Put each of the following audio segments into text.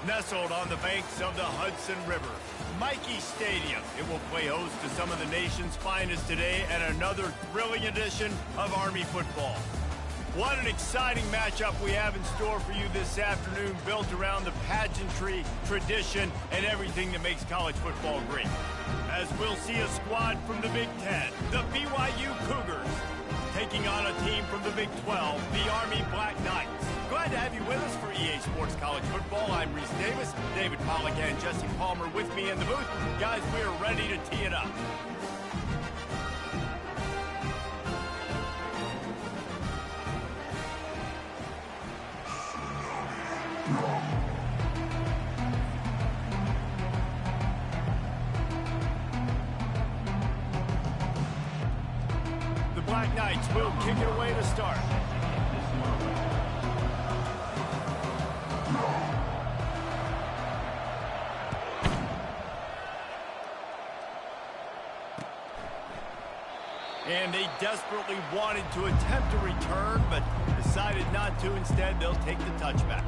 Nestled on the banks of the Hudson River, Michie Stadium. It will play host to some of the nation's finest today and another thrilling edition of Army football. What an exciting matchup we have in store for you this afternoon, built around the pageantry, tradition, and everything that makes college football great. As we'll see a squad from the Big Ten, the BYU Cougars, taking on a team from the Big 12, the Army Black Knights. Glad to have you with us for EA Sports College Football. I'm Reese Davis, David Pollack and Jesse Palmer with me in the booth. Guys, we are ready to tee it up. The Black Knights will kick it away to start. And they desperately wanted to attempt a return, but decided not to. Instead, they'll take the touchback.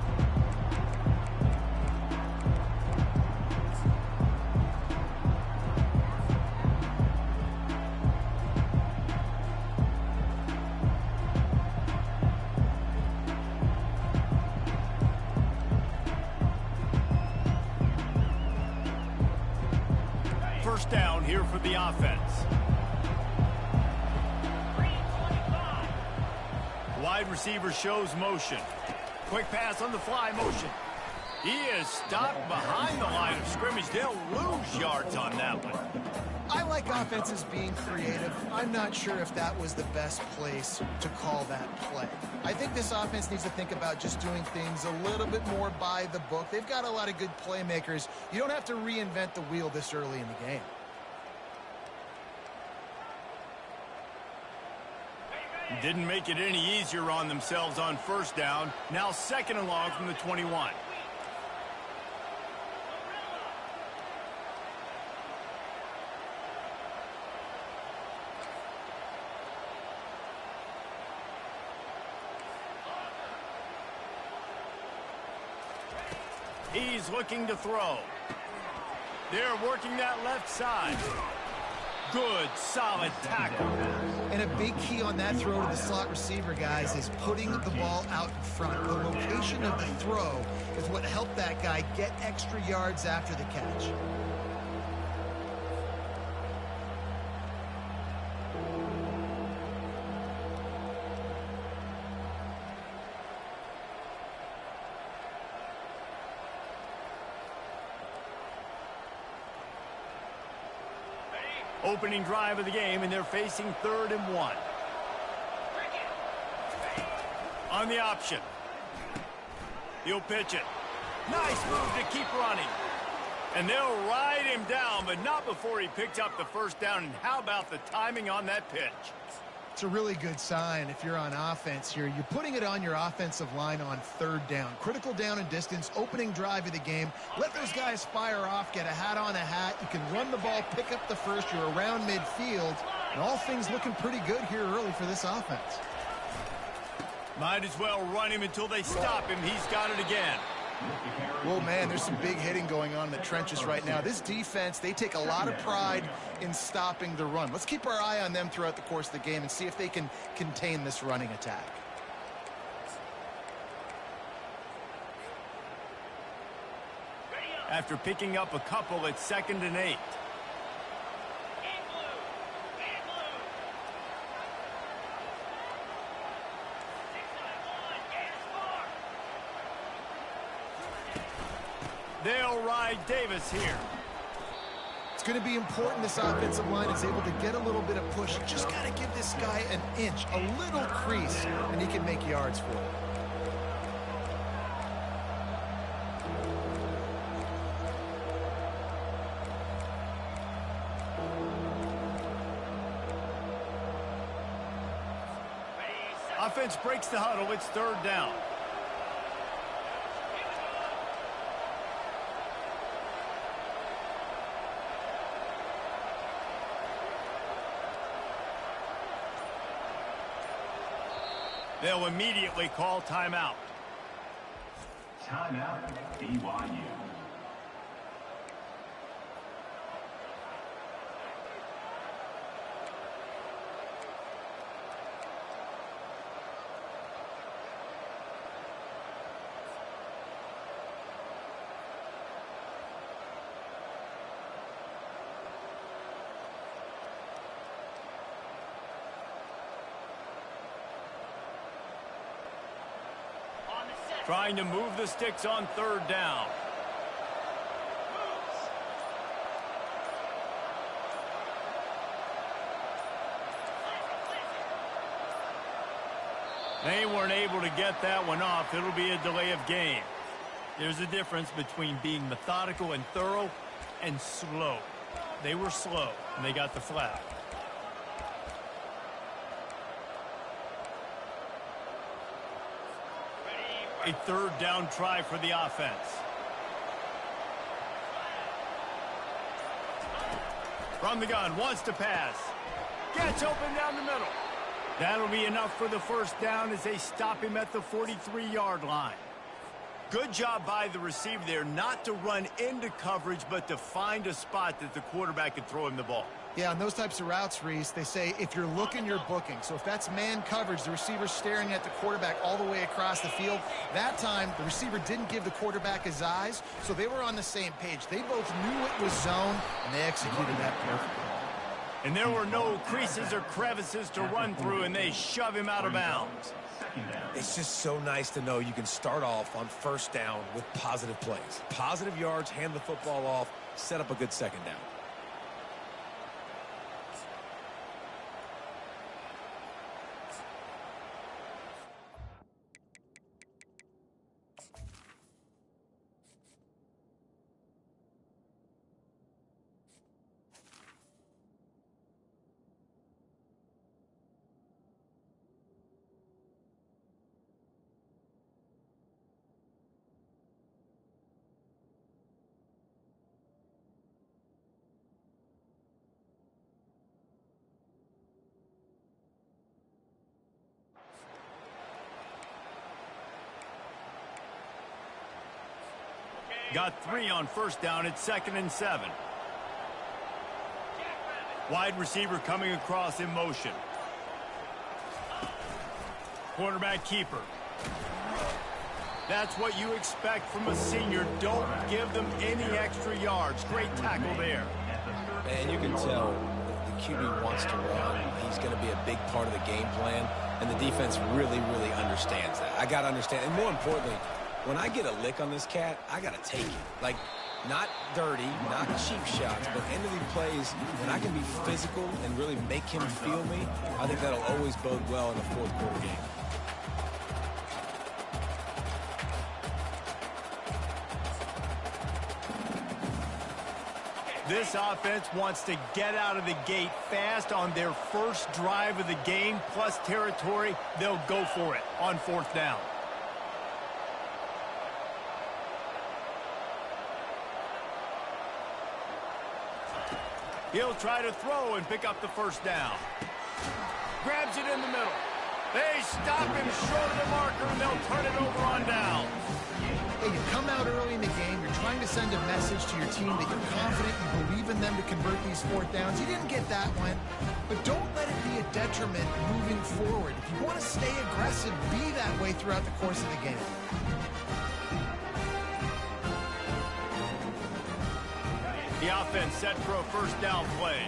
First down here for the offense. Wide receiver shows motion. Quick pass on the fly motion. He is stopped behind the line of scrimmage. They'll lose yards on that one. I like offenses being creative. I'm not sure if that was the best place to call that play. I think this offense needs to think about just doing things a little bit more by the book. They've got a lot of good playmakers. You don't have to reinvent the wheel this early in the game. Didn't make it any easier on themselves on first down. Now second and long from the 21. He's looking to throw. They're working that left side. Good, solid tackle. And a big key on that throw to the slot receiver, guys, is putting the ball out in front. The location of the throw is what helped that guy get extra yards after the catch. Opening drive of the game, and they're facing 3rd and 1. On the option. He'll pitch it. Nice move to keep running. And they'll ride him down, but not before he picked up the first down. And how about the timing on that pitch? It's a really good sign if you're on offense here. You're putting it on your offensive line on 3rd down. Critical down and distance, opening drive of the game. Let those guys fire off, get a hat on a hat. You can run the ball, pick up the first. You're around midfield. And all things looking pretty good here early for this offense. Might as well run him until they stop him. He's got it again. Well, man, there's some big hitting going on in the trenches right now. This defense, they take a lot of pride in stopping the run. Let's keep our eye on them throughout the course of the game and see if they can contain this running attack. After picking up a couple, it's 2nd and 8. They'll ride Davis here. It's going to be important this offensive line is able to get a little bit of push. You just got to give this guy an inch, a little crease, and he can make yards for it. Offense breaks the huddle. It's 3rd down. They'll immediately call timeout. Timeout, BYU. Trying to move the sticks on third down. They weren't able to get that one off. It'll be a delay of game. There's a difference between being methodical and thorough and slow. They were slow, and they got the flag. A third down try for the offense. From the gun, wants to pass. Gets open down the middle. That'll be enough for the first down as they stop him at the 43-yard line. Good job by the receiver there not to run into coverage, but to find a spot that the quarterback could throw him the ball. Yeah, on those types of routes, Reese, they say if you're looking, you're booking. So if that's man coverage, the receiver's staring at the quarterback all the way across the field. That time, the receiver didn't give the quarterback his eyes, so they were on the same page. They both knew it was zone, and they executed that perfectly. And there were no creases or crevices to run through, and they shove him out of bounds. It's just so nice to know you can start off on first down with positive plays. Positive yards, hand the football off, set up a good second down. Got 3 on first down at 2nd and 7. Wide receiver coming across in motion. Quarterback keeper. That's what you expect from a senior. Don't give them any extra yards. Great tackle there. And you can tell the QB wants to run. He's going to be a big part of the game plan, and the defense really, really understands that. I got to understand, and more importantly, when I get a lick on this cat, I got to take it. Like, not dirty, not cheap shots, but end of the plays, when I can be physical and really make him feel me, I think that'll always bode well in the fourth quarter game. This offense wants to get out of the gate fast on their first drive of the game, plus territory. They'll go for it on fourth down. He'll try to throw and pick up the first down. Grabs it in the middle. They stop him short of the marker, and they'll turn it over on down. Hey, you come out early in the game, you're trying to send a message to your team that you're confident, you believe in them to convert these fourth downs. You didn't get that one, but don't let it be a detriment moving forward. If you want to stay aggressive, be that way throughout the course of the game. The offense set for a first down play.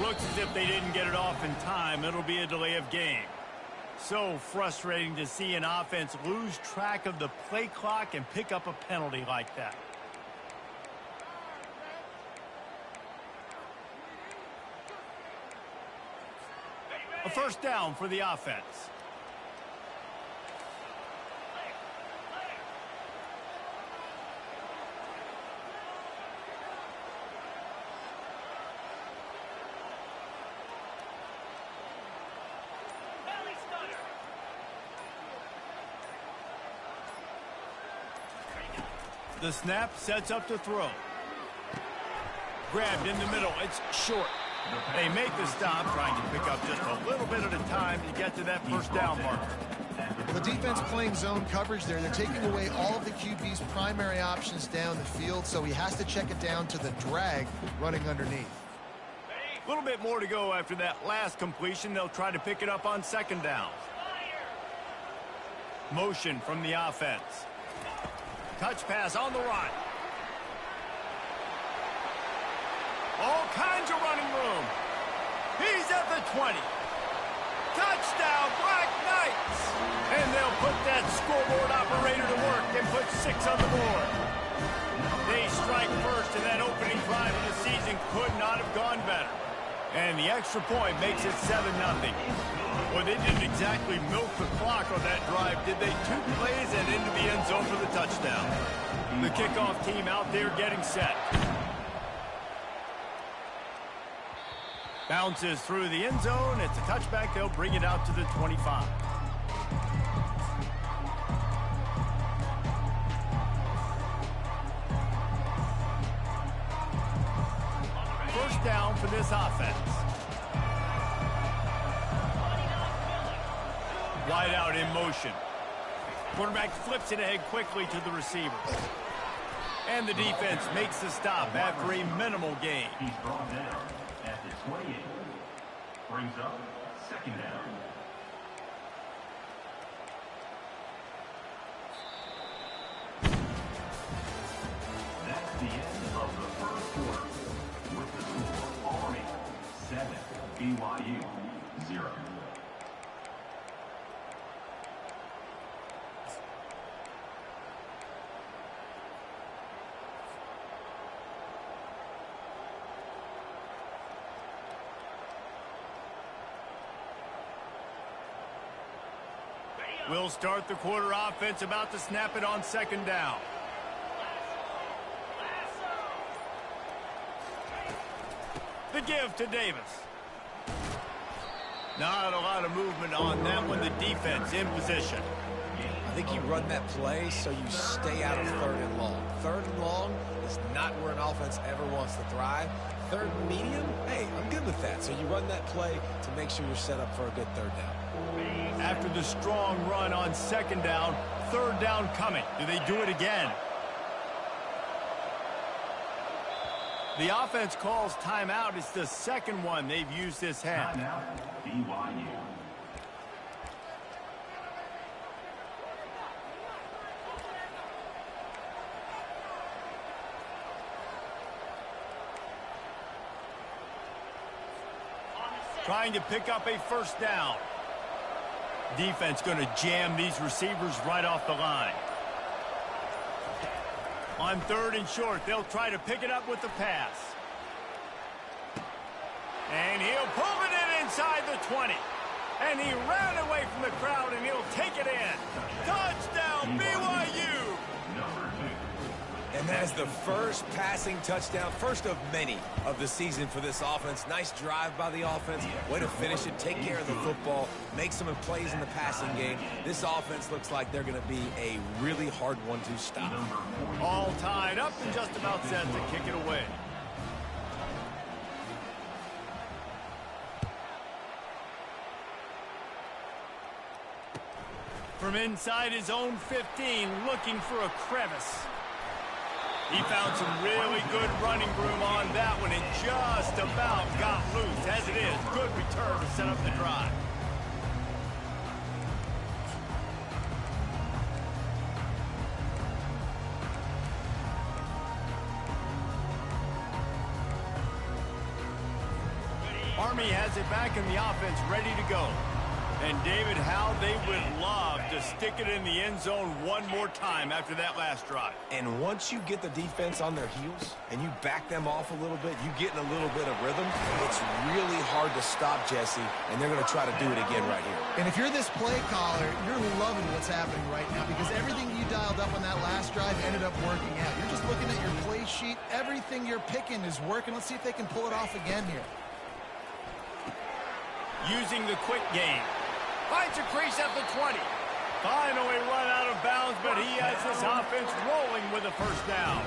Looks as if they didn't get it off in time. It'll be a delay of game. So frustrating to see an offense lose track of the play clock and pick up a penalty like that. A first down for the offense. The snap sets up to throw. Grabbed in the middle. It's short. They make the stop, trying to pick up just a little bit at a time to get to that first down marker. Well, the defense playing zone coverage there. They're taking away all of the QB's primary options down the field, so he has to check it down to the drag running underneath. A little bit more to go after that last completion. They'll try to pick it up on second down. Motion from the offense. Touch pass on the run. All kinds of running room. He's at the 20. Touchdown, Black Knights! And they'll put that scoreboard operator to work and put 6 on the board. They strike first, and that opening drive of the season could not have gone better. And the extra point makes it 7-0. Well, they didn't exactly milk the clock on that drive, did they? 2 plays and into the end zone for the touchdown. The kickoff team out there getting set. Bounces through the end zone. It's a touchback. They'll bring it out to the 25. First down for this offense. Wide out in motion. Quarterback flips it ahead quickly to the receiver. And the defense makes the stop after a minimal gain. He's brought down at the 28. Brings up second down. That's the end of the first quarter. With the score, Army 7, BYU 0. We'll start the quarter offense, about to snap it on second down. The give to Davis. Not a lot of movement on that one. The defense in position. I think you run that play so you stay out of 3rd and long. 3rd and long is not where an offense ever wants to thrive. 3rd and medium, hey, I'm good with that. So you run that play to make sure you're set up for a good 3rd down. After the strong run on second down, 3rd down coming. Do they do it again? The offense calls timeout. It's the second one they've used this half. Timeout, BYU. Trying to pick up a first down. Defense going to jam these receivers right off the line. On 3rd and short, they'll try to pick it up with the pass. And he'll pull it in inside the 20. And he ran away from the crowd, and he'll take it in. Touchdown, BYU! And that is the first passing touchdown, first of many of the season for this offense. Nice drive by the offense. Way to finish it, take care of the football, make some plays in the passing game. This offense looks like they're going to be a really hard one to stop. All tied up and just about set to kick it away. From inside his own 15, looking for a crevice. He found some really good running room on that one and just about got loose. As it is, good return to set up the drive. Army has it back in the offense, ready to go. And David, how they would love to stick it in the end zone one more time after that last drive. And once you get the defense on their heels and you back them off a little bit, you get in a little bit of rhythm, it's really hard to stop, Jesse, and they're going to try to do it again right here. And if you're this play caller, you're loving what's happening right now because everything you dialed up on that last drive ended up working out. You're just looking at your play sheet. Everything you're picking is working. Let's see if they can pull it off again here. Using the quick game. Finds a crease at the 20. Finally run out of bounds, but he has this offense rolling with a first down.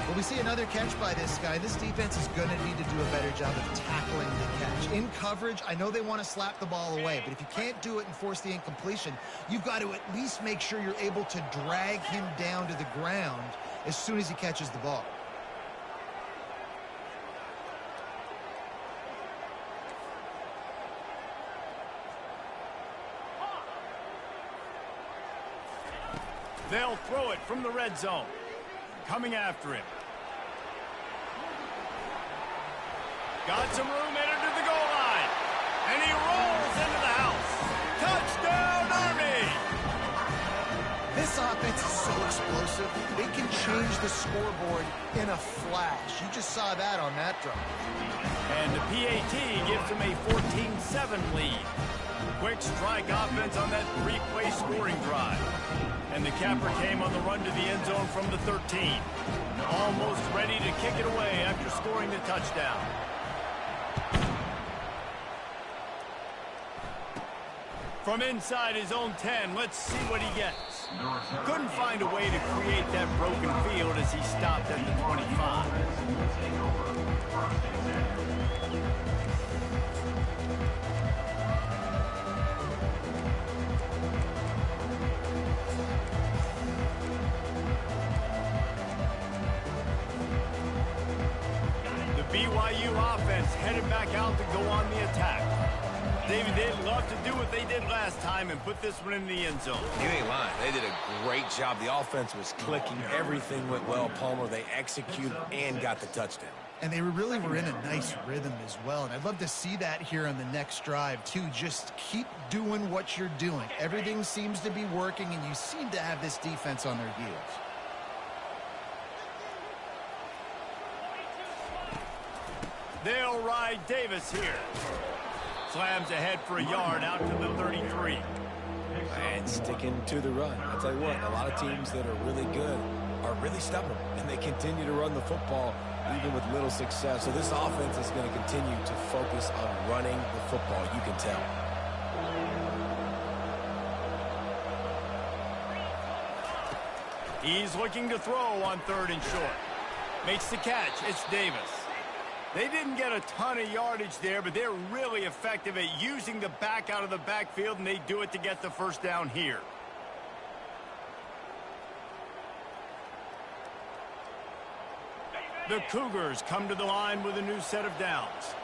Well, we see another catch by this guy. This defense is going to need to do a better job of tackling the catch. In coverage, I know they want to slap the ball away, but if you can't do it and force the incompletion, you've got to at least make sure you're able to drag him down to the ground as soon as he catches the ball. They'll throw it from the red zone. Coming after him. Got some room headed to the goal line. And he rolls into the house. Touchdown, Army! This offense is so explosive. It can change the scoreboard in a flash. You just saw that on that drive. And the PAT gives him a 14-7 lead. Quick strike offense on that three-play scoring drive. And the capper came on the run to the end zone from the 13. Almost ready to kick it away after scoring the touchdown. From inside his own 10, let's see what he gets. Couldn't find a way to create that broken field as he stopped at the 25. BYU offense headed back out to go on the attack. David, they'd love to do what they did last time and put this one in the end zone. You ain't lying. They did a great job. The offense was clicking. Everything went well, Palmer. They executed and got the touchdown. And they really were in a nice rhythm as well. And I'd love to see that here on the next drive, too. Just keep doing what you're doing. Everything seems to be working, and you seem to have this defense on their heels. They'll ride Davis here. Slams ahead for a yard out to the 33. And sticking to the run. I'll tell you what, a lot of teams that are really good are really stubborn, and they continue to run the football even with little success. So this offense is going to continue to focus on running the football, you can tell. He's looking to throw on 3rd and short. Makes the catch. It's Davis. They didn't get a ton of yardage there, but they're really effective at using the back out of the backfield, and they do it to get the first down here. The Cougars come to the line with a new set of downs.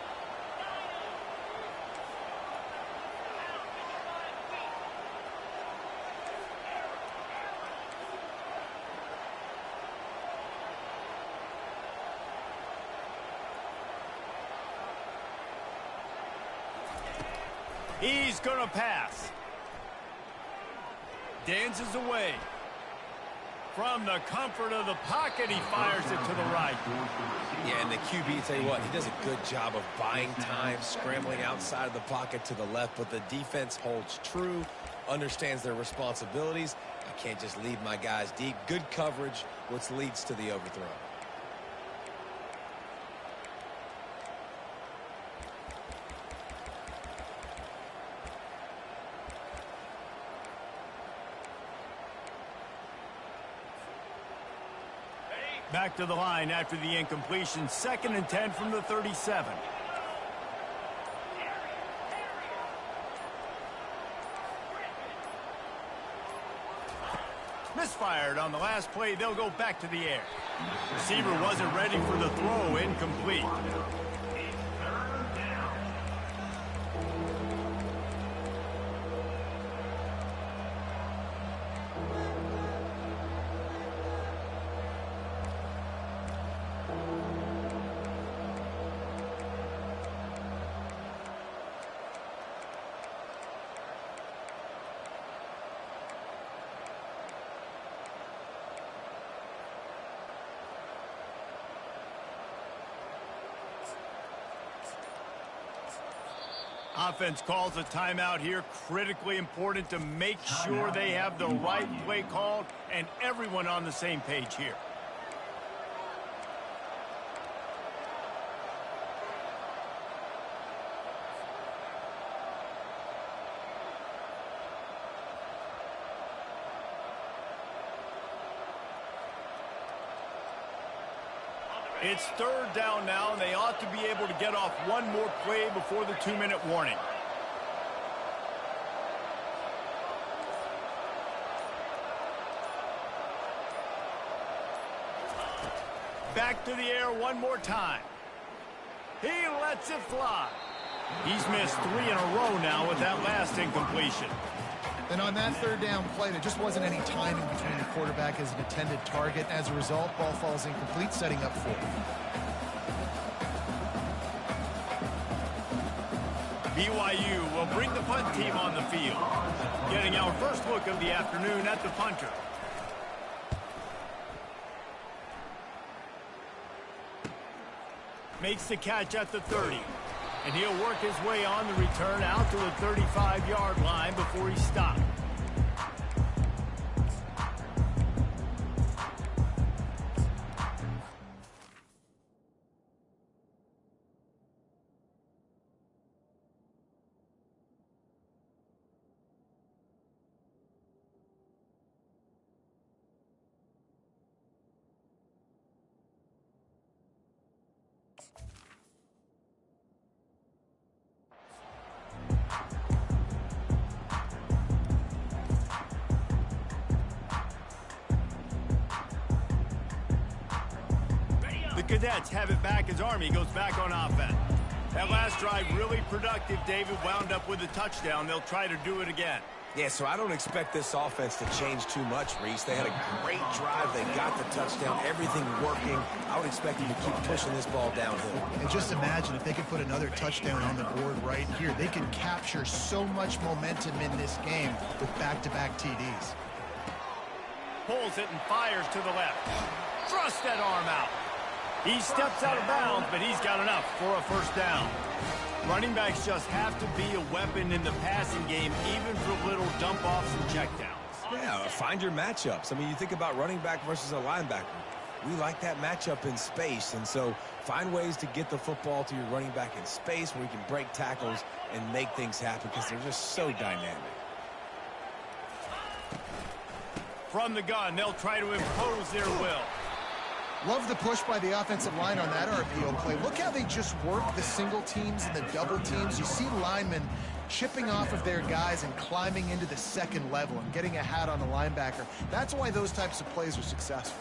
He's going to pass. Dances away. From the comfort of the pocket, he fires it to the right. Yeah, and the QB, tell you what, he does a good job of buying time, scrambling outside of the pocket to the left, but the defense holds true, understands their responsibilities. I can't just leave my guys deep. Good coverage, which leads to the overthrow. Back to the line after the incompletion. 2nd and 10 from the 37. Misfired on the last play. They'll go back to the air. Receiver wasn't ready for the throw. Incomplete. Offense calls a timeout here. Critically important to make sure they have the right play called and everyone on the same page here. It's third down now, and they ought to be able to get off one more play before the 2-minute warning. Back to the air one more time. He lets it fly. He's missed 3 in a row now with that last incompletion. And on that third down play, there just wasn't any timing between the quarterback as an intended target. As a result, ball falls incomplete, setting up fourth. BYU will bring the punt team on the field. Getting our first look of the afternoon at the punter. Makes the catch at the 30. And he'll work his way on the return out to the 35-yard line before he stopped. Cadets have it back as Army goes back on offense. That last drive really productive. David wound up with a touchdown. They'll try to do it again. Yeah, so I don't expect this offense to change too much, Reese. They had a great drive. They got the touchdown. Everything working. I would expect them to keep pushing this ball downhill. And just imagine if they could put another touchdown on the board right here. They could capture so much momentum in this game with back-to-back TDs. Pulls it and fires to the left. Thrust that arm out. He steps out of bounds, but he's got enough for a first down. Running backs just have to be a weapon in the passing game, even for little dump-offs and checkdowns. Yeah, find your matchups. I mean, you think about running back versus a linebacker. We like that matchup in space, and so find ways to get the football to your running back in space where you can break tackles and make things happen because they're just so dynamic. From the gun, they'll try to impose their will. Love the push by the offensive line on that RPO play. Look how they just work the single teams and the double teams. You see linemen chipping off of their guys and climbing into the second level and getting a hat on the linebacker. That's why those types of plays are successful.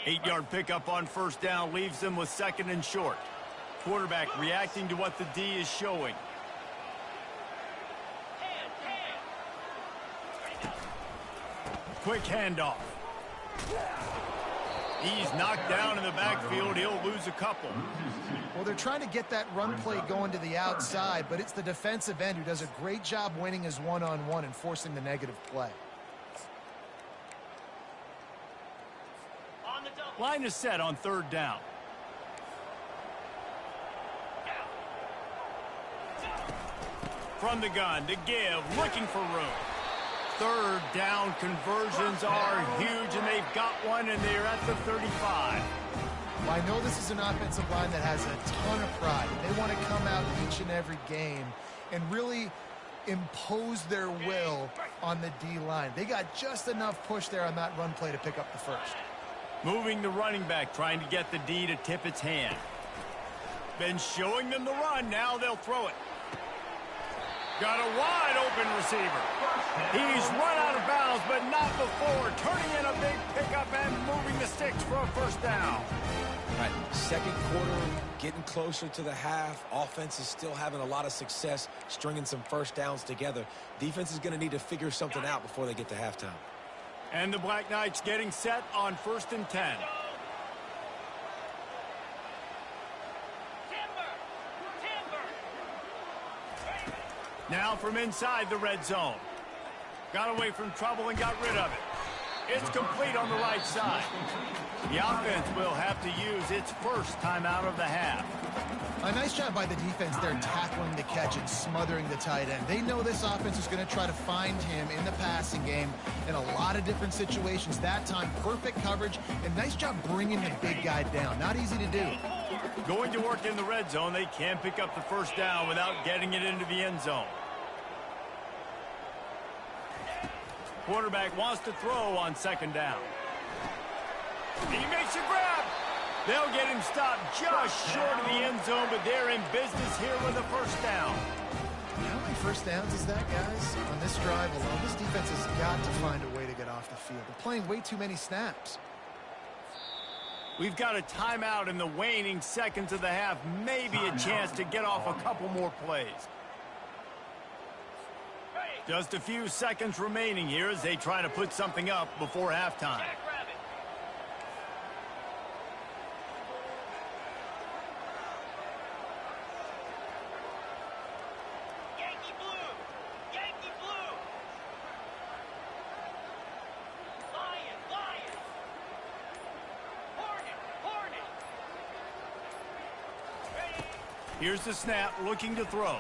Eight-yard pickup on first down leaves them with second and short. Quarterback reacting to what the D is showing. Quick handoff. He's knocked down in the backfield. He'll lose a couple. Well, they're trying to get that run play going to the outside, but it's the defensive end who does a great job winning his one-on-one and forcing the negative play. Line is set on third down. From the gun to give, looking for room. Third down conversions are huge, and they've got one, and they're at the 35. Well, I know this is an offensive line that has a ton of pride. They want to come out each and every game and really impose their will on the D-line. They got just enough push there on that run play to pick up the first. Moving the running back, trying to get the D to tip its hand. Been showing them the run, now they'll throw it. Got a wide open receiver. He's run out of bounds, but not before. Turning in a big pickup and moving the sticks for a first down. All right, second quarter, getting closer to the half. Offense is still having a lot of success stringing some first downs together. Defense is going to need to figure something out before they get to halftime. And the Black Knights getting set on 1st and 10. Now from inside the red zone. Got away from trouble and got rid of it. It's complete on the right side. The offense will have to use its first timeout of the half. A nice job by the defense there tackling the catch and smothering the tight end. They know this offense is going to try to find him in the passing game in a lot of different situations. That time, perfect coverage, and nice job bringing the big guy down. Not easy to do. Going to work in the red zone. They can pick up the first down without getting it into the end zone. Quarterback wants to throw on second down. He makes a grab. They'll get him stopped just short of the end zone, but they're in business here with a first down. How many first downs is that, guys? On this drive alone, this defense has got to find a way to get off the field. They're playing way too many snaps. We've got a timeout in the waning seconds of the half. Maybe a chance to get off a couple more plays. Just a few seconds remaining here as they try to put something up before halftime. Here's the snap, looking to throw.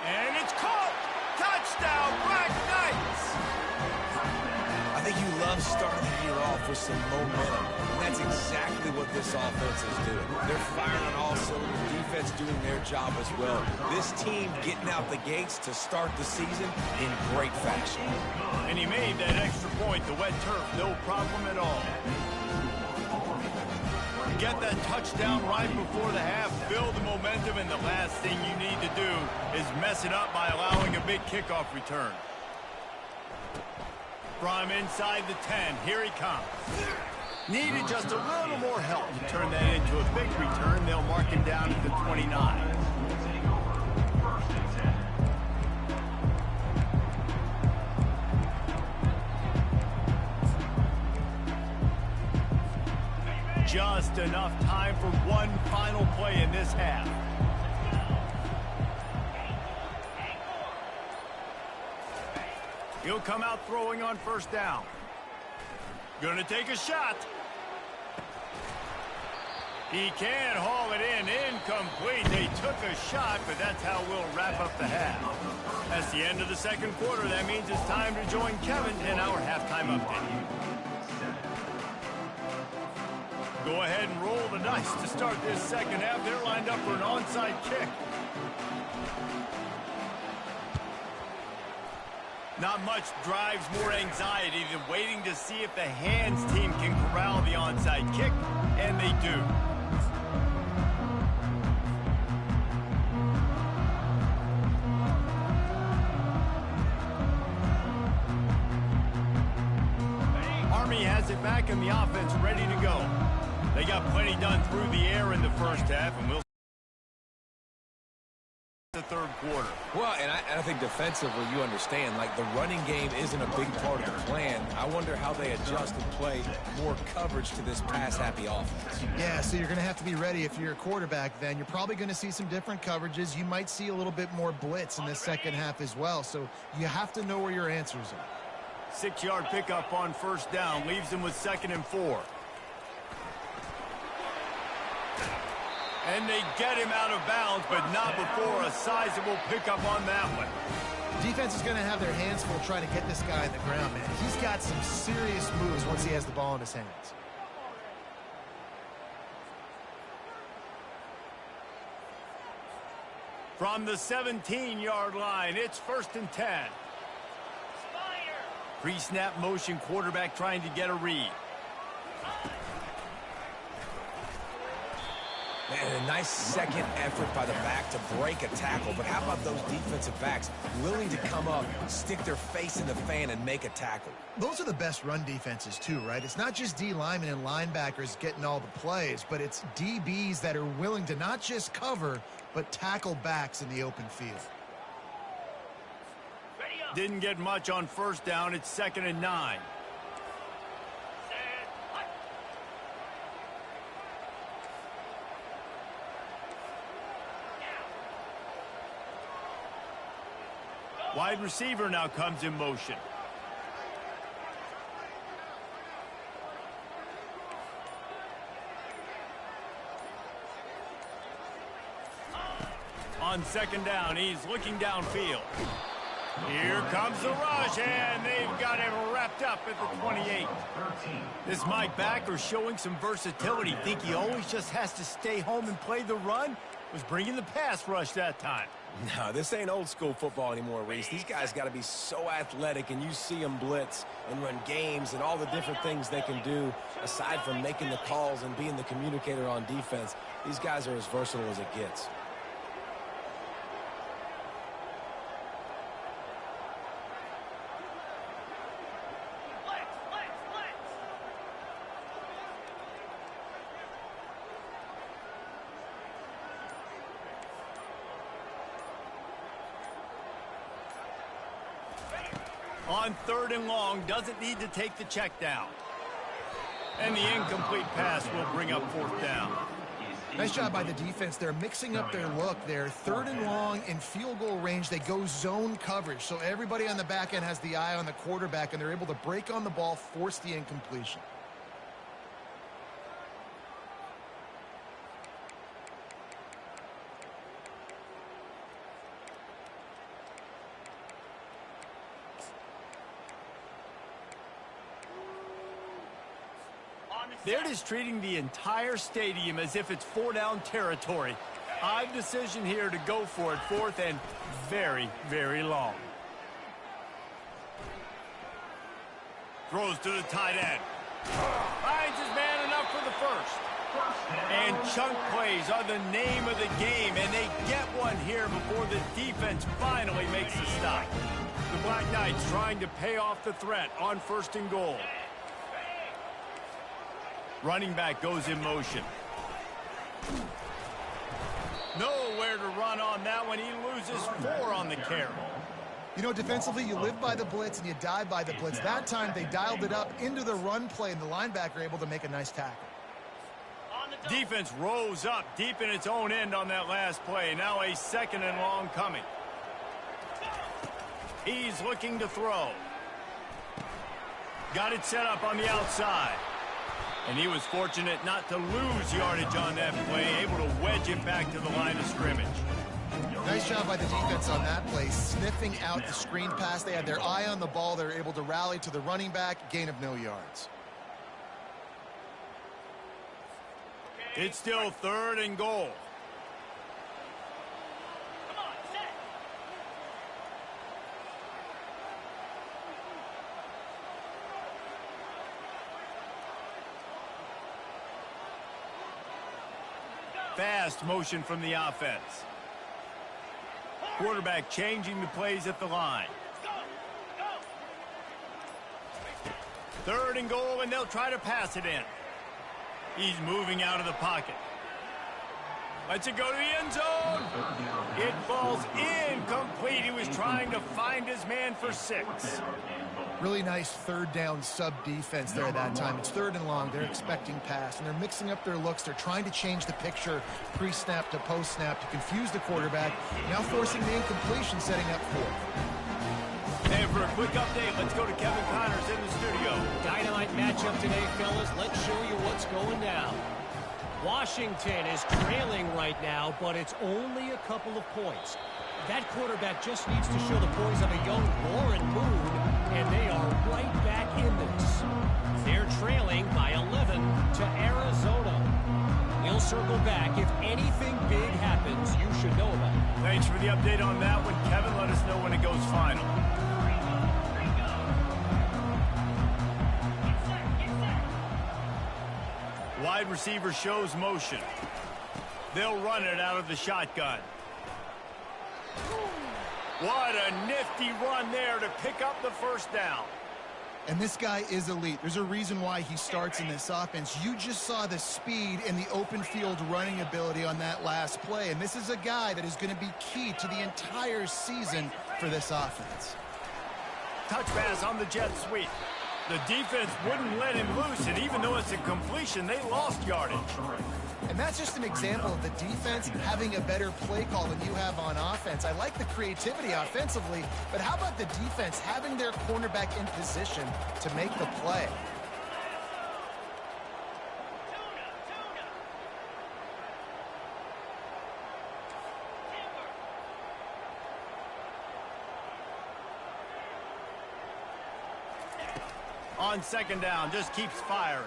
And it's caught! Touchdown, Black Knights! I think you love starting the year off with some momentum. And that's exactly what this offense is doing. They're firing on all cylinders, defense doing their job as well. This team getting out the gates to start the season in great fashion. And he made that extra point, the wet turf, no problem at all. Get that touchdown right before the half, build the momentum, and the last thing you need to do is mess it up by allowing a big kickoff return. From inside the 10, here he comes. Needed just a little more help to turn that into a big return. They'll mark him down at the 29. Just enough time for one final play in this half. He'll come out throwing on first down. Gonna take a shot. He can haul it in. Incomplete. They took a shot, but that's how we'll wrap up the half. That's the end of the second quarter. That means it's time to join Kevin in our halftime update. Go ahead and roll the dice to start this second half. They're lined up for an onside kick. Not much drives more anxiety than waiting to see if the hands team can corral the onside kick, and they do. Army has it back in the offense ready to go. They got plenty done through the air in the first half, and we'll the third quarter. Well, and I think defensively, you understand, like the running game isn't a big part of the plan. I wonder how they adjust and play more coverage to this pass-happy offense. Yeah, so you're going to have to be ready if you're a quarterback then. You're probably going to see some different coverages. You might see a little bit more blitz in the second half as well, so you have to know where your answers are. 6-yard pickup on first down leaves them with 2nd and 4. And they get him out of bounds, but not before a sizable pickup on that one. Defense is going to have their hands full trying to get this guy on the ground, man. He's got some serious moves once he has the ball in his hands. From the 17-yard line, it's 1st and 10. Pre-snap motion, quarterback trying to get a read. Man, a nice second effort by the back to break a tackle. But how about those defensive backs willing to come up, stick their face in the fan, and make a tackle? Those are the best run defenses, too, right? It's not just D linemen and linebackers getting all the plays, but it's DBs that are willing to not just cover, but tackle backs in the open field. Didn't get much on first down. It's 2nd and 9. Wide receiver now comes in motion. on second down. He's looking downfield. Here comes the rush, and they've got him wrapped up at the 28. This Mike backer showing some versatility. Think he always just has to stay home and play the run? Was bringing the pass rush that time. No, this ain't old school football anymore, Reese. These guys got to be so athletic, and you see them blitz and run games and all the different things they can do aside from making the calls and being the communicator on defense. These guys are as versatile as it gets. On third and long, doesn't need to take the check down. And the incomplete pass will bring up fourth down. Nice job by the defense. They're mixing up their look. They're third and long in field goal range. They go zone coverage. So everybody on the back end has the eye on the quarterback, and they're able to break on the ball, force the incompletion. They're just treating the entire stadium as if it's four-down territory. Odd decision here to go for it, fourth and very, very long. Throws to the tight end. Finds his man enough for the first. And chunk plays are the name of the game, and they get one here before the defense finally makes the stop. The Black Knights trying to pay off the threat on first and goal. Running back goes in motion. Nowhere to run on that one. He loses 4 on the carry. You know, defensively, you live by the blitz and you die by the blitz. That time, they dialed it up into the run play, and the linebacker able to make a nice tackle. Defense rose up deep in its own end on that last play. Now a second and long coming. He's looking to throw. Got it set up on the outside. And he was fortunate not to lose yardage on that play, able to wedge it back to the line of scrimmage. Nice job by the defense on that play, sniffing out the screen pass. They had their eye on the ball. They were able to rally to the running back, gain of no yards. It's still third and goal. Fast motion from the offense. Quarterback changing the plays at the line. Third and goal, and they'll try to pass it in. He's moving out of the pocket. Lets it go to the end zone. It falls incomplete. He was trying to find his man for 6. Really nice third down sub defense there that time. It's third and long. They're expecting pass, and they're mixing up their looks. They're trying to change the picture pre-snap to post-snap to confuse the quarterback. Now forcing the incompletion, setting up fourth. And for a quick update, let's go to Kevin Connors in the studio. Dynamite matchup today, fellas. Let's show you what's going down. Washington is trailing right now, but it's only a couple of points. That quarterback just needs to show the poise of a young Warren Moon, and they are right back in this. They're trailing by 11 to Arizona. We'll circle back. If anything big happens, you should know about it. Thanks for the update on that one, Kevin. Let us know when it goes final. Wide receiver shows motion. They'll run it out of the shotgun. What a nifty run there to pick up the first down. And this guy is elite. There's a reason why he starts in this offense. You just saw the speed and the open field running ability on that last play. And this is a guy that is going to be key to the entire season for this offense. Touch pass on the jet sweep. The defense wouldn't let him loose, and even though it's a completion, they lost yardage. And that's just an example of the defense having a better play call than you have on offense. I like the creativity offensively, but how about the defense having their cornerback in position to make the play? On second down, just keeps firing.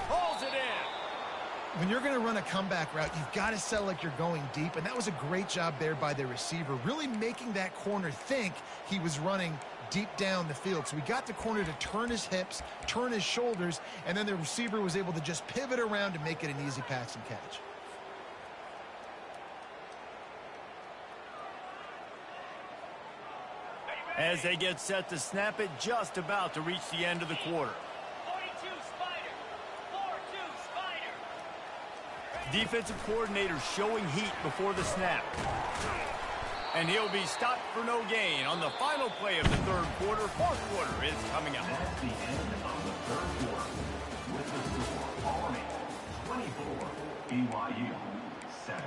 Pulls it in. When you're going to run a comeback route, you've got to sell like you're going deep, and that was a great job there by the receiver, really making that corner think he was running deep down the field. So he got the corner to turn his hips, turn his shoulders, and then the receiver was able to just pivot around and make it an easy pass and catch. As they get set to snap it, just about to reach the end of the quarter. 42 Spider. 4-2 Spider. Defensive coordinator showing heat before the snap. And he'll be stopped for no gain on the final play of the third quarter. Fourth quarter is coming up. That's the end of the third quarter. With the score, Army 24, BYU 7.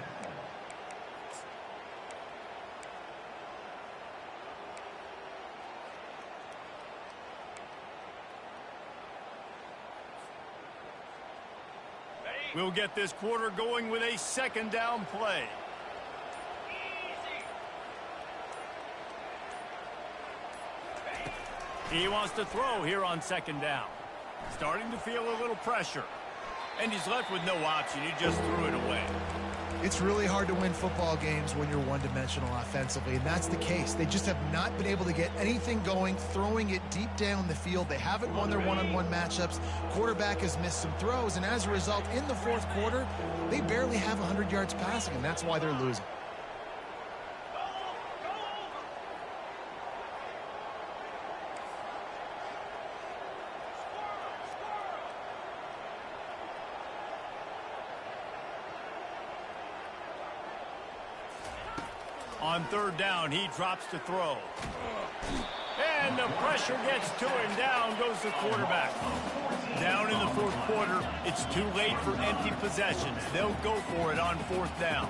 We'll get this quarter going with a second down play. He wants to throw here on second down. Starting to feel a little pressure. And he's left with no option. He just threw it away. It's really hard to win football games when you're one-dimensional offensively, and that's the case. They just have not been able to get anything going, throwing it deep down the field. They haven't won their one-on-one matchups. Quarterback has missed some throws, and as a result, in the fourth quarter, they barely have 100 yards passing, and that's why they're losing. On third down, he drops to throw. And the pressure gets to him. Down goes the quarterback. Down in the fourth quarter, it's too late for empty possessions. They'll go for it on fourth down.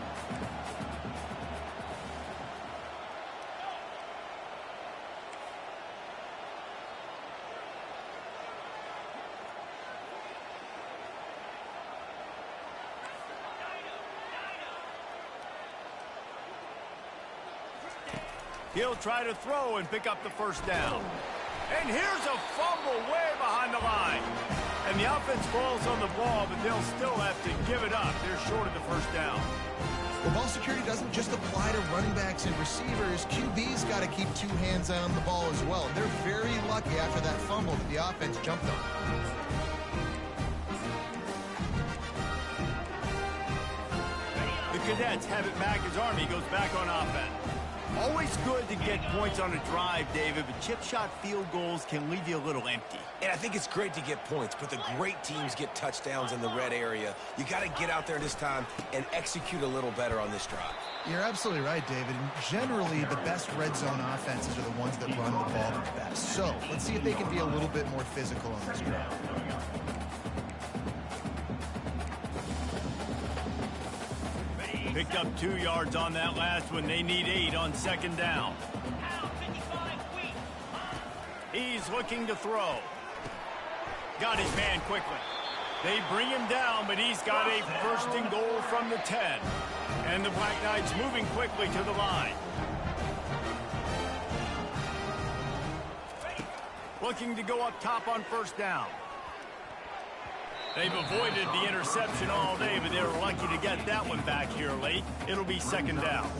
He'll try to throw and pick up the first down. And here's a fumble way behind the line. And the offense falls on the ball, but they'll still have to give it up. They're short of the first down. Well, ball security doesn't just apply to running backs and receivers. QB's got to keep two hands on the ball as well. They're very lucky after that fumble that the offense jumped on. The Cadets have it back as Army goes back on offense. Always good to get points on a drive, David, but chip shot field goals can leave you a little empty. And I think it's great to get points, but the great teams get touchdowns in the red area. You got to get out there this time and execute a little better on this drive. You're absolutely right, David. And generally, the best red zone offenses are the ones that run the ball the best. So let's see if they can be a little bit more physical on this drive. Picked up 2 yards on that last one. They need 8 on second down. He's looking to throw. Got his man quickly. They bring him down, but he's got a first and goal from the 10. And the Black Knights moving quickly to the line. Looking to go up top on first down. They've avoided the interception all day, but they were lucky to get that one back here late. It'll be second down.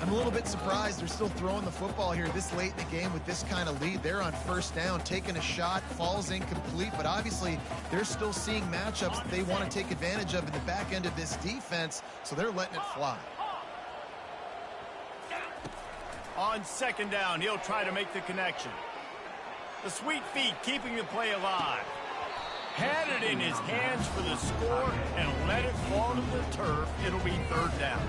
I'm a little bit surprised they're still throwing the football here this late in the game with this kind of lead. They're on first down, taking a shot, falls incomplete, but obviously they're still seeing matchups that they want to take advantage of in the back end of this defense, so they're letting it fly. On second down, he'll try to make the connection. The sweet feet keeping the play alive. Had it in his hands for the score and let it fall to the turf. It'll be third down.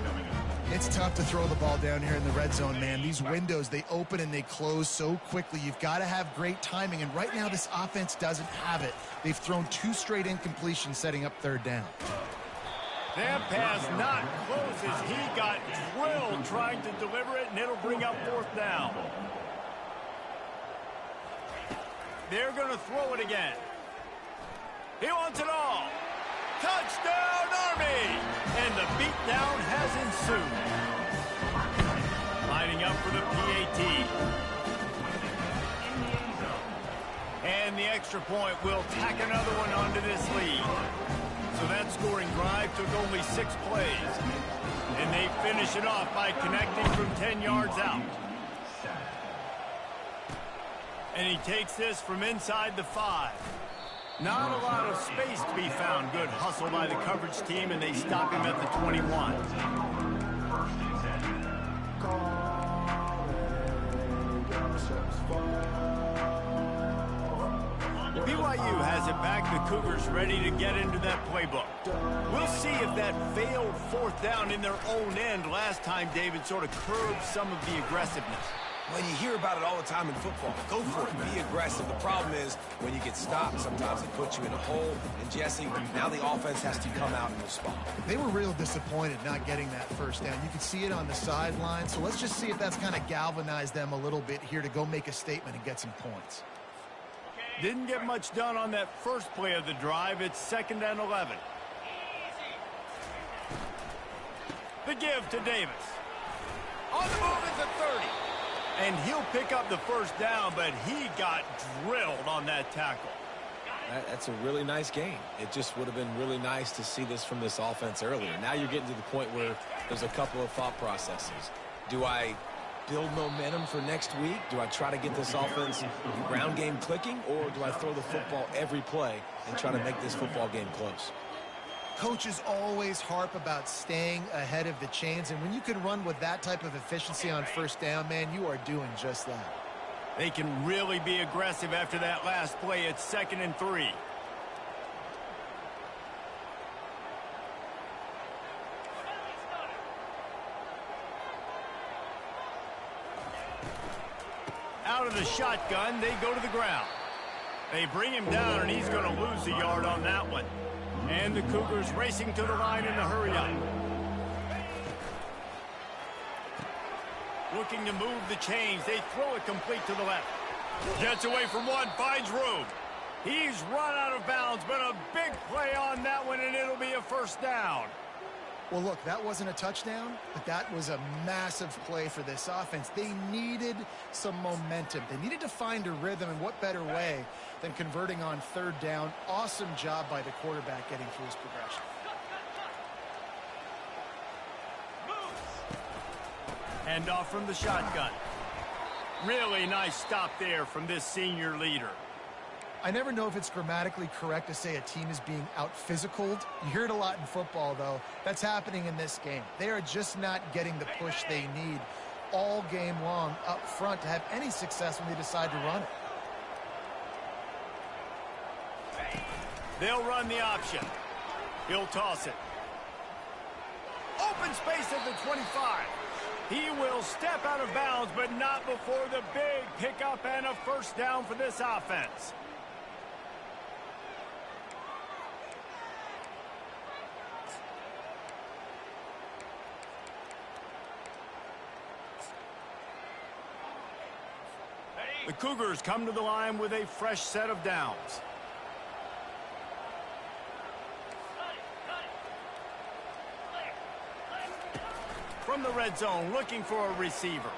It's tough to throw the ball down here in the red zone, man. These windows, they open and they close so quickly. You've got to have great timing, and right now this offense doesn't have it. They've thrown 2 straight incompletions setting up third down. That pass not close as he got drilled trying to deliver it, and it'll bring up fourth down. They're going to throw it again. He wants it all. Touchdown, Army! And the beatdown has ensued. Lining up for the PAT. And the extra point will tack another one onto this lead. So that scoring drive took only 6 plays. And they finish it off by connecting from 10 yards out. And he takes this from inside the 5. Not a lot of space to be found. Good hustle by the coverage team, and they stop him at the 21. BYU has it back. The Cougars ready to get into that playbook. We'll see if that failed 4th down in their own end last time, David, sort of curbed some of the aggressiveness. Well, you hear about it all the time in football. Go for it. Be aggressive. The problem is when you get stopped, sometimes it puts you in a hole. And, Jesse, now the offense has to come out and respond. They were real disappointed not getting that 1st down. You could see it on the sideline. So let's just see if that's kind of galvanized them a little bit here to go make a statement and get some points. Didn't get much done on that first play of the drive. It's 2nd and 11. The give to Davis. On the move at the 30. And he'll pick up the 1st down, but he got drilled on that tackle. That's a really nice game. It just would have been really nice to see this from this offense earlier. Now you're getting to the point where there's a couple of thought processes. Do I build momentum for next week? Do I try to get this offense ground game clicking, or do I throw the football every play and try to make this football game close? Coaches always harp about staying ahead of the chains, and when you can run with that type of efficiency on 1st down, man, you are doing just that. They can really be aggressive after that last play. It's 2nd and 3. Out of the shotgun, they go to the ground. They bring him down, and he's going to lose a yard on that one. And the Cougars racing to the line in a hurry-up. Looking to move the chains. They throw it complete to the left. Gets away from one, finds room. He's run out of bounds, but a big play on that one, and it'll be a 1st down. Well, look, that wasn't a touchdown, but that was a massive play for this offense. They needed some momentum. They needed to find a rhythm, and what better way than converting on 3rd down. Awesome job by the quarterback getting through his progression. Hand off from the shotgun. Really nice stop there from this senior leader. I never know if it's grammatically correct to say a team is being out-physicaled. You hear it a lot in football, though. That's happening in this game. They are just not getting the push they need all game long up front to have any success when they decide to run it. They'll run the option. He'll toss it. Open space at the 25. He will step out of bounds, but not before the big pickup and a 1st down for this offense. The Cougars come to the line with a fresh set of downs. From the red zone, looking for a receiver.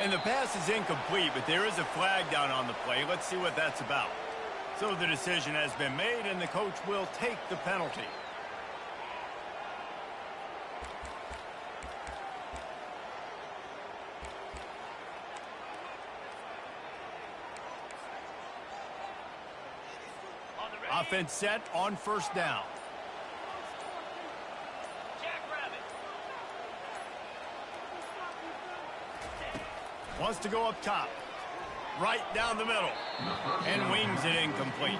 And the pass is incomplete, but there is a flag down on the play. Let's see what that's about. So the decision has been made, and the coach will take the penalty. Offense set on 1st down. Wants to go up top. Right down the middle. And wings it incomplete.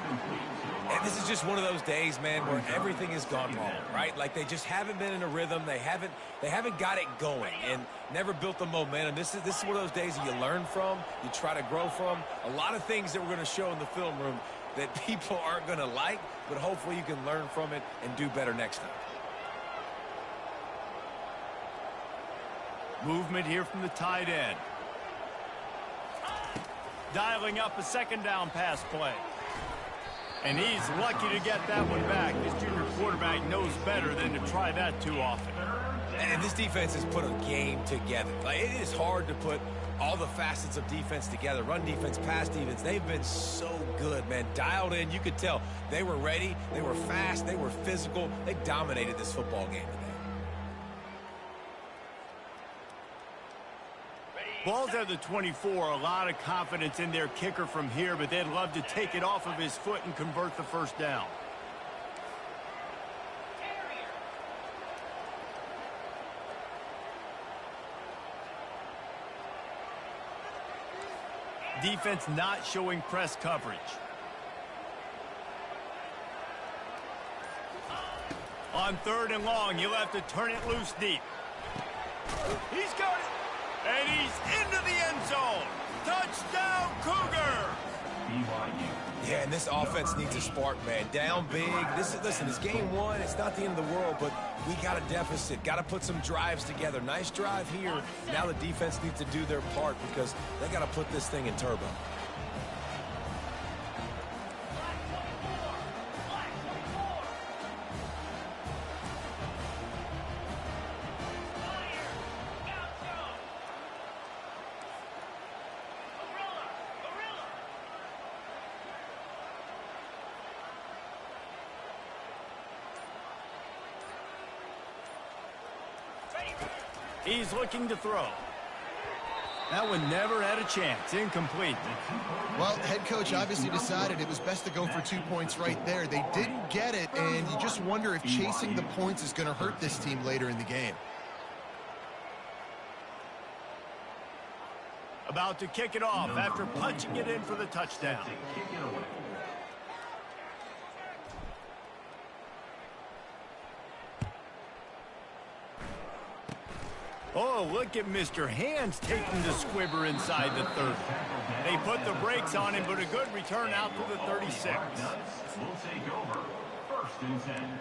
And this is just one of those days, man, where everything has gone wrong, right? Like they just haven't been in a rhythm. They haven't got it going and never built the momentum. This is one of those days that you learn from, you try to grow from. A lot of things that we're going to show in the film room that people aren't going to like, but hopefully you can learn from it and do better next time. Movement here from the tight end. Dialing up a 2nd down pass play. And he's lucky to get that one back. This junior quarterback knows better than to try that too often. And this defense has put a game together. Like, it is hard to put all the facets of defense together. Run defense, pass defense. They've been so good, man. Dialed in. You could tell they were ready. They were fast. They were physical. They dominated this football game today. Ball's at the 24. A lot of confidence in their kicker from here, but they'd love to take it off of his foot and convert the first down. Defense not showing press coverage. On 3rd and long, you'll have to turn it loose deep. He's got it. And he's into the end zone. Touchdown, Cougar! BYU. Yeah, and this offense needs a spark, man. Down big. Listen, it's game 1. It's not the end of the world, but we got a deficit. Got to put some drives together. Nice drive here. Now the defense needs to do their part because they got to put this thing in turbo. He's looking to throw. That one never had a chance. Incomplete. Well, head coach obviously decided it was best to go for 2 points right there. They didn't get it, and you just wonder if chasing the points is going to hurt this team later in the game. About to kick it off after punching it in for the touchdown. Kick it away. Oh, look at Mr. Hands taking the squibber inside the 30. They put the brakes on him, but a good return out to the 36. Will take over. 1st and 10.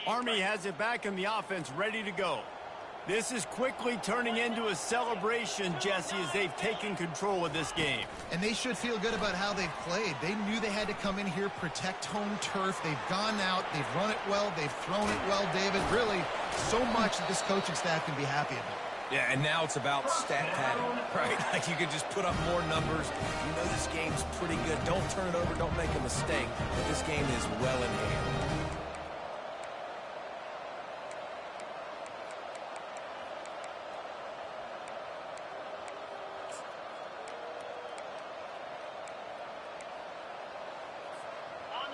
Army has it back in the offense, ready to go. This is quickly turning into a celebration, Jesse, as they've taken control of this game. And they should feel good about how they've played. They knew they had to come in here, protect home turf. They've gone out, they've run it well, they've thrown it well, David. Really, so much that this coaching staff can be happy about. Yeah, and now it's about stat padding, right? Like you can just put up more numbers. You know this game's pretty good. Don't turn it over. Don't make a mistake. But this game is well in hand.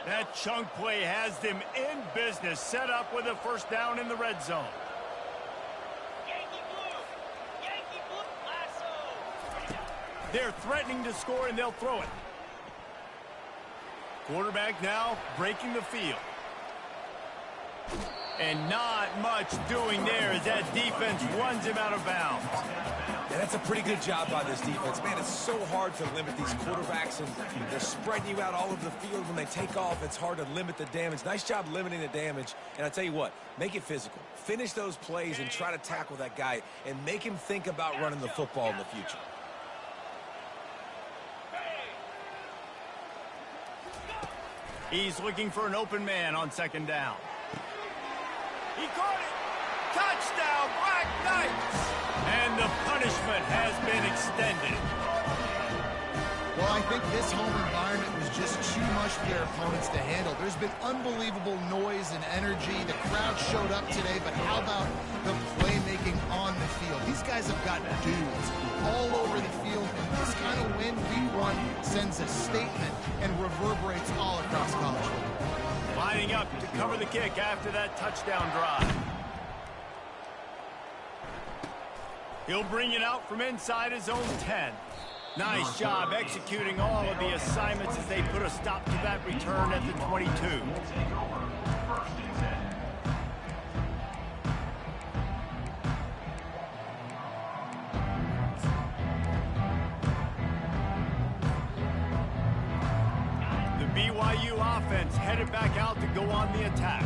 That chunk play has them in business, set up with a first down in the red zone. They're threatening to score, and they'll throw it. Quarterback now breaking the field. And not much doing there as that defense runs him out of bounds. Yeah, that's a pretty good job by this defense. Man, it's so hard to limit these quarterbacks, and they're spreading you out all over the field. When they take off, it's hard to limit the damage. Nice job limiting the damage. And I tell you what, make it physical. Finish those plays and try to tackle that guy and make him think about running the football in the future. He's looking for an open man on 2nd down. He caught it. Touchdown, Black Knights. And the punishment has been extended. Well, I think this home environment was just too much for their opponents to handle. There's been unbelievable noise and energy. The crowd showed up today, but how about the playmaking on the field? These guys have got dudes all over the field, and this kind of win, week 1, sends a statement and reverberates all across college football. Lining up to cover the kick after that touchdown drive. He'll bring it out from inside his own 10. Nice job executing all of the assignments as they put a stop to that return at the 22. BYU offense headed back out to go on the attack.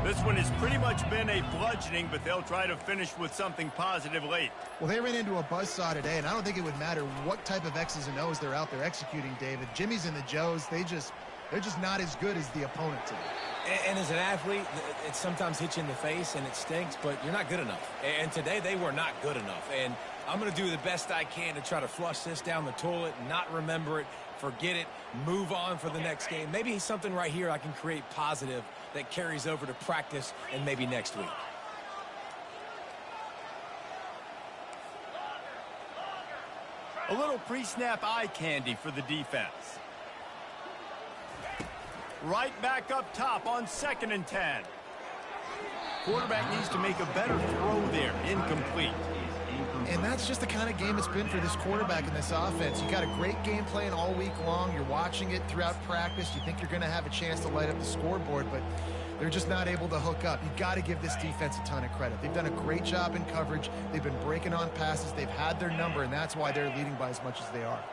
This one has pretty much been a bludgeoning, but they'll try to finish with something positive late. Well, they ran into a buzzsaw today, and I don't think it would matter what type of X's and O's they're out there executing, David. Jimmy's and the Joes, they're just not as good as the opponent today. And as an athlete, it sometimes hits you in the face and it stinks, but you're not good enough. And today they were not good enough. And I'm going to do the best I can to try to flush this down the toilet, not remember it, forget it, move on for the next game. Maybe something right here I can create positive that carries over to practice and maybe next week. A little pre-snap eye candy for the defense. Right back up top on 2nd and 10. Quarterback needs to make a better throw there. Incomplete. And that's just the kind of game it's been for this quarterback in this offense. You got a great game plan all week long. You're watching it throughout practice. You think you're going to have a chance to light up the scoreboard, but they're just not able to hook up. You got to give this defense a ton of credit. They've done a great job in coverage. They've been breaking on passes. They've had their number, and that's why they're leading by as much as they are.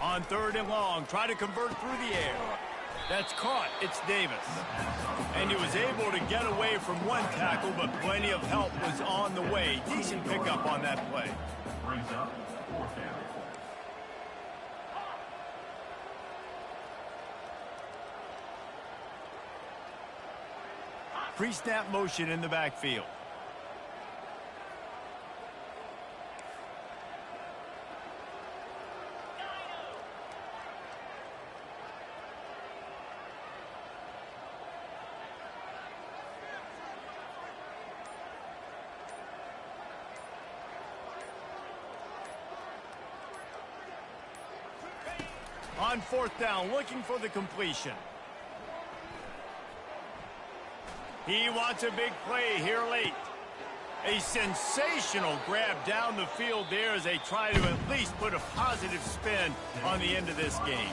On 3rd and long, try to convert through the air. That's caught. It's Davis. And he was able to get away from one tackle, but plenty of help was on the way. Decent pickup on that play. Brings up 4th down. Pre-snap motion in the backfield. On 4th down, looking for the completion. He wants a big play here late. A sensational grab down the field there as they try to at least put a positive spin on the end of this game.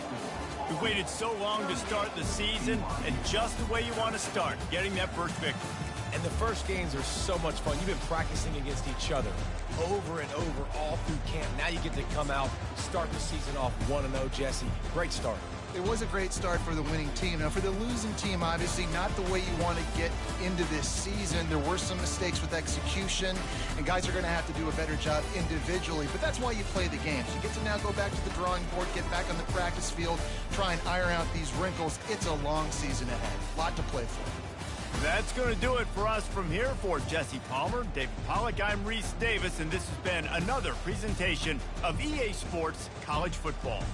We've waited so long to start the season, and just the way you want to start, getting that first victory. And the first games are so much fun. You've been practicing against each other over and over all through camp. Now you get to come out, start the season off 1-0, Jesse. Great start. It was a great start for the winning team. Now, for the losing team, obviously not the way you want to get into this season. There were some mistakes with execution, and guys are going to have to do a better job individually. But that's why you play the games. You get to now go back to the drawing board, get back on the practice field, try and iron out these wrinkles. It's a long season ahead. A lot to play for. That's going to do it for us from here. For Jesse Palmer, David Pollack, I'm Reese Davis, and this has been another presentation of EA Sports College Football.